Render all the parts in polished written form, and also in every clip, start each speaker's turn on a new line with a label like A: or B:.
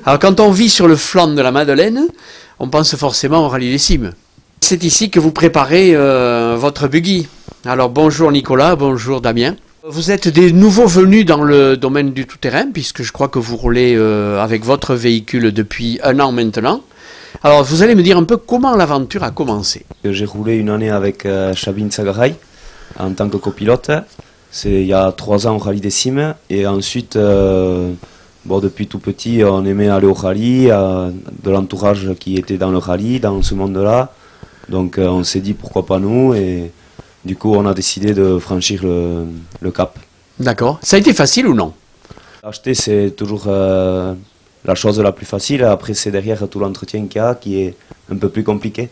A: Alors quand on vit sur le flanc de la Madeleine, on pense forcément au rallye des cimes. C'est ici que vous préparez votre buggy. Alors bonjour Nicolas, bonjour Damien. Vous êtes des nouveaux venus dans le domaine du tout-terrain, puisque je crois que vous roulez avec votre véhicule depuis 1 an maintenant. Alors vous allez me dire un peu comment l'aventure a commencé.
B: J'ai roulé une année avec Chabin Sagaray en tant que copilote. C'est il y a 3 ans au rallye des cimes. Et ensuite, depuis tout petit, on aimait aller au rallye, de l'entourage qui était dans le rallye, dans ce monde-là. Donc on s'est dit pourquoi pas nous, et du coup on a décidé de franchir le cap.
A: D'accord. Ça a été facile ou non?
B: Acheter, c'est toujours la chose la plus facile. Après, c'est derrière tout l'entretien qu'il y a qui est un peu plus compliqué.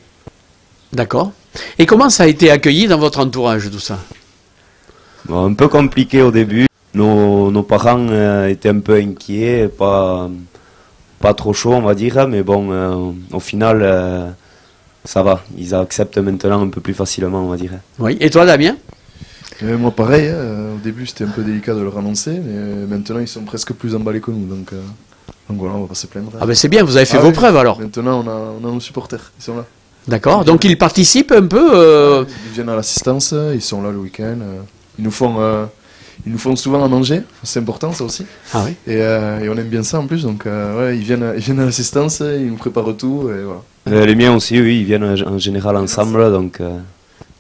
A: D'accord. Et comment ça a été accueilli dans votre entourage, tout ça?
B: Un peu compliqué au début. Nos parents étaient un peu inquiets, pas trop chauds on va dire, mais bon, au final, ça va. Ils acceptent maintenant un peu plus facilement on va dire.
A: Oui. Et toi Damien?
C: Moi pareil, au début c'était un peu délicat de leur annoncer, mais maintenant ils sont presque plus emballés que nous, donc voilà, on va pas se plaindre.
A: Ah ben c'est bien, vous avez fait vos preuves alors.
C: Maintenant on a nos supporters, ils sont là.
A: D'accord, donc ils participent un peu
C: Ils viennent à l'assistance, ils sont là le week-end, ils nous font souvent à manger, c'est important ça aussi.
A: Ah oui.
C: Et on aime bien ça en plus, donc ouais, ils viennent à l'assistance, ils nous préparent tout, et voilà.
B: Les miens aussi, oui, ils viennent en général ensemble, donc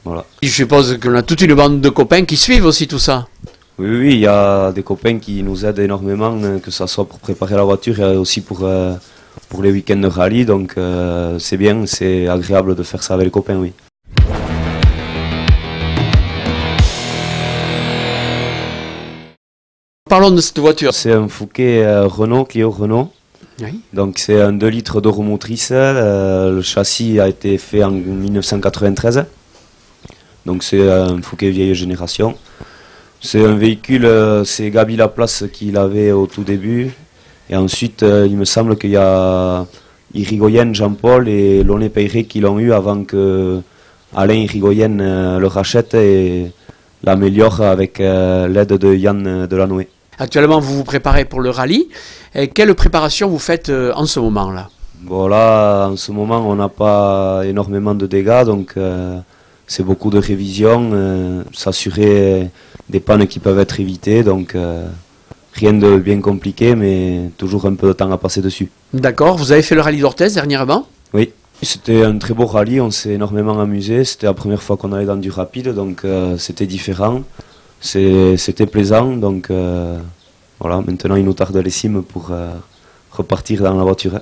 B: voilà.
A: Je suppose qu'on a toute une bande de copains qui suivent aussi tout ça.
B: Oui, il y a des copains qui nous aident énormément, que ce soit pour préparer la voiture et aussi pour les week-ends de rallye, donc c'est bien, c'est agréable de faire ça avec les copains, oui.
A: Parlons de cette voiture.
B: C'est un Fouquet Renault, Clio Renault.
A: Oui.
B: Donc c'est un 2 litres de roue motrice, le châssis a été fait en 1993. Donc c'est un Fouquet vieille génération. C'est un véhicule, c'est Gabi Laplace qui l'avait au tout début. Et ensuite, il me semble qu'il y a Irigoyen, Jean-Paul et Loné Peyré qui l'ont eu avant que Alain Irigoyen le rachète et l'améliore avec l'aide de Yann Delanoë.
A: Actuellement, vous vous préparez pour le rallye. Et quelle préparation vous faites en ce moment-là?
B: Bon là, en ce moment, on n'a pas énormément de dégâts, donc c'est beaucoup de révision, s'assurer des pannes qui peuvent être évitées, donc rien de bien compliqué, mais toujours un peu de temps à passer dessus. D'accord.
A: Vous avez fait le rallye d'Orthez dernièrement?
B: Oui, c'était un très beau rallye, on s'est énormément amusé, c'était la première fois qu'on allait dans du rapide, donc c'était différent, c'était plaisant, donc voilà, maintenant il nous tarde les cimes pour repartir dans la voiture.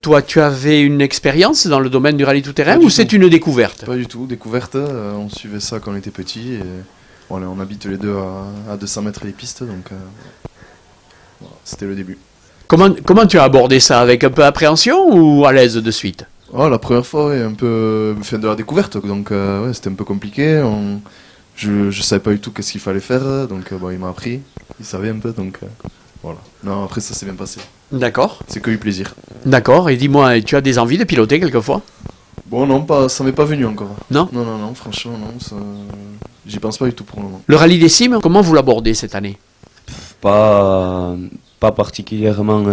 A: Toi, tu avais une expérience dans le domaine du rallye tout-terrain ou c'est une découverte?
C: Pas du tout, découverte, on suivait ça quand on était petit, et voilà, on habite les deux à 200 mètres les pistes, donc voilà, c'était le début.
A: Comment tu as abordé ça? Avec un peu d'appréhension ou à l'aise de suite?
C: Oh, la première fois, ouais, un peu de la découverte, donc ouais, c'était un peu compliqué, je savais pas du tout qu'est-ce qu'il fallait faire, donc bon, il m'a appris, il savait un peu, donc voilà. Non, après ça s'est bien passé.
A: D'accord.
C: C'est que du plaisir.
A: D'accord, et dis-moi, tu as des envies de piloter quelquefois?
C: Bon, non, ça m'est pas venu encore.
A: Non?
C: Non, franchement, non, j'y pense pas du tout pour le moment.
A: Le rallye des cimes, comment vous l'abordez cette année?
B: Pas particulièrement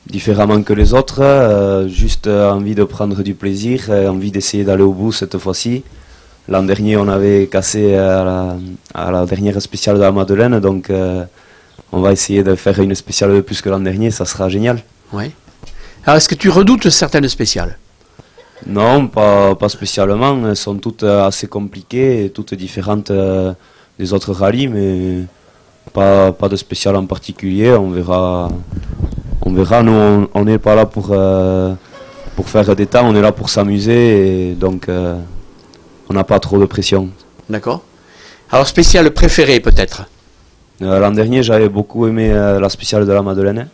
B: différemment que les autres, juste envie de prendre du plaisir, envie d'essayer d'aller au bout cette fois-ci. L'an dernier, on avait cassé à la dernière spéciale de la Madeleine, donc on va essayer de faire une spéciale de plus que l'an dernier, ça sera génial.
A: Oui. Alors, est-ce que tu redoutes certaines spéciales?
B: Non, pas spécialement. Elles sont toutes assez compliquées et toutes différentes des autres rallyes, mais pas de spécial en particulier. On verra. Nous, on n'est pas là pour faire des temps, on est là pour s'amuser, et donc on n'a pas trop de pression. D'accord.
A: Alors, spéciale préférée peut-être?
B: L'an dernier, j'avais beaucoup aimé la spéciale de la Madeleine.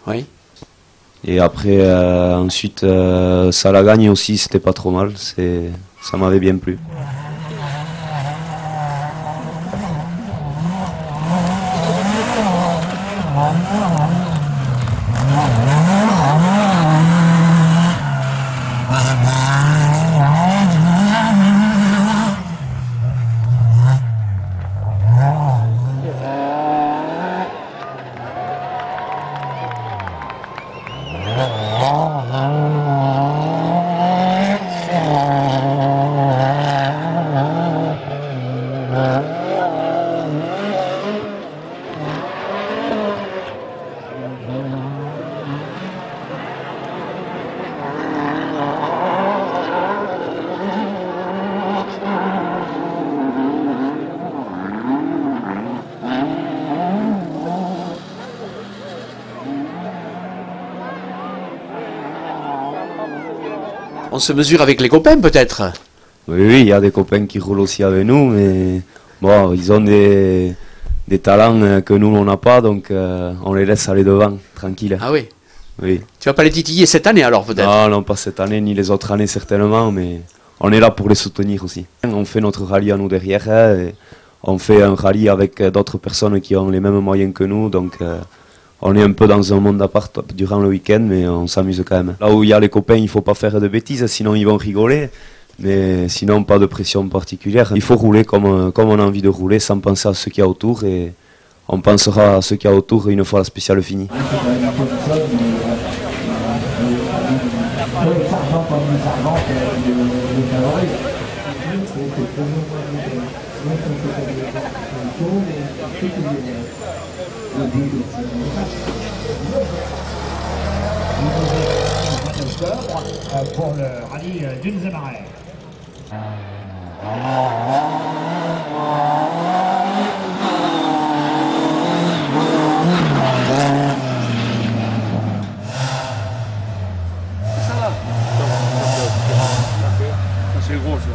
A: Oui.
B: Et après, ensuite, ça la gagne aussi, c'était pas trop mal. Ça m'avait bien plu.
A: On se mesure avec les copains peut-être.
B: Oui, il y a des copains qui roulent aussi avec nous, mais bon, ils ont des talents que nous on n'a pas, donc on les laisse aller devant, tranquille.
A: Ah oui.
B: Oui.
A: Tu vas pas les titiller cette année alors peut-être?
B: Non, non, pas cette année, ni les autres années certainement, mais on est là pour les soutenir aussi. On fait notre rallye à nous derrière, et on fait un rallye avec d'autres personnes qui ont les mêmes moyens que nous, donc on est un peu dans un monde à part durant le week-end, mais on s'amuse quand même. Là où il y a les copains, il ne faut pas faire de bêtises, sinon ils vont rigoler. Mais sinon, pas de pression particulière. Il faut rouler comme on a envie de rouler, sans penser à ce qu'il y a autour. Et on pensera à ce qu'il y a autour une fois la spéciale finie.
D: Pour le rallye du Démarre.
A: C'est gros ça.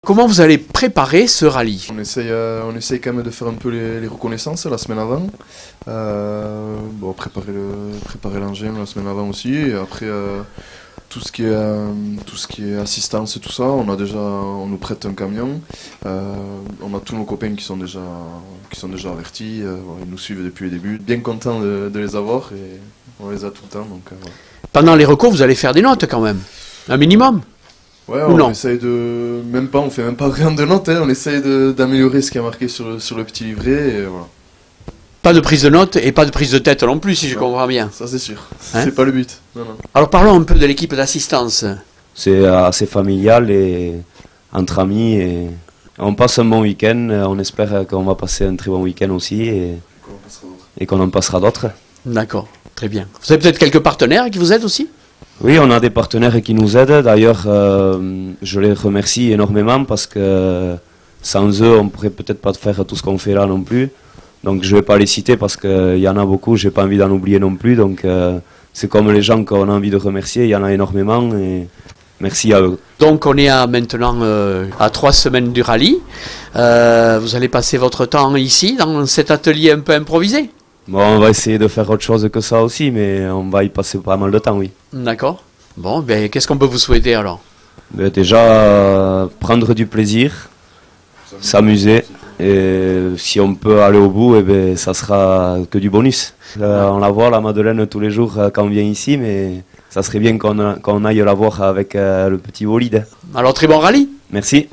A: Comment vous allez préparer ce rallye?
C: On essaye quand même de faire un peu les reconnaissances la semaine avant. Bon, préparer l'engin la semaine avant aussi. Et après, tout ce qui est assistance et tout ça, on nous prête un camion. On a tous nos copains qui sont déjà avertis. Ils nous suivent depuis le début. Bien contents de les avoir et on les a tout le temps. Donc, voilà.
A: Pendant les recours, vous allez faire des notes quand même? Un minimum?
C: Ouais,
A: Ou non?
C: essaye de. On fait même pas rien de notes, hein. On essaye d'améliorer ce qui est marqué sur le petit livret. Et voilà.
A: Pas de prise de notes et pas de prise de tête non plus, si je comprends bien.
C: Ça, c'est sûr.
A: Hein?
C: C'est pas le but. Non, non.
A: Alors parlons un peu de l'équipe d'assistance.
B: C'est assez familial et entre amis. Et on passe un bon week-end. On espère qu'on va passer un très bon week-end aussi et qu'on en passera d'autres.
A: D'accord, très bien. Vous avez peut-être quelques partenaires qui vous aident aussi?
B: Oui, on a des partenaires qui nous aident. D'ailleurs, je les remercie énormément parce que sans eux, on ne pourrait peut-être pas faire tout ce qu'on fait là non plus. Donc je ne vais pas les citer parce qu'il y en a beaucoup, je n'ai pas envie d'en oublier non plus. Donc c'est comme les gens qu'on a envie de remercier, il y en a énormément et merci à eux.
A: Donc on est maintenant à 3 semaines du rallye. Vous allez passer votre temps ici, dans cet atelier un peu improvisé?
B: Bon, on va essayer de faire autre chose que ça aussi, mais on va y passer pas mal de temps, oui.
A: D'accord. Bon, ben, qu'est-ce qu'on peut vous souhaiter alors?
B: Ben, déjà, prendre du plaisir, s'amuser, et si on peut aller au bout, eh ben, ça sera que du bonus. On la voit, la Madeleine, tous les jours quand on vient ici, mais ça serait bien qu'on aille la voir avec le petit bolide.
A: Alors très bon rallye!
B: Merci.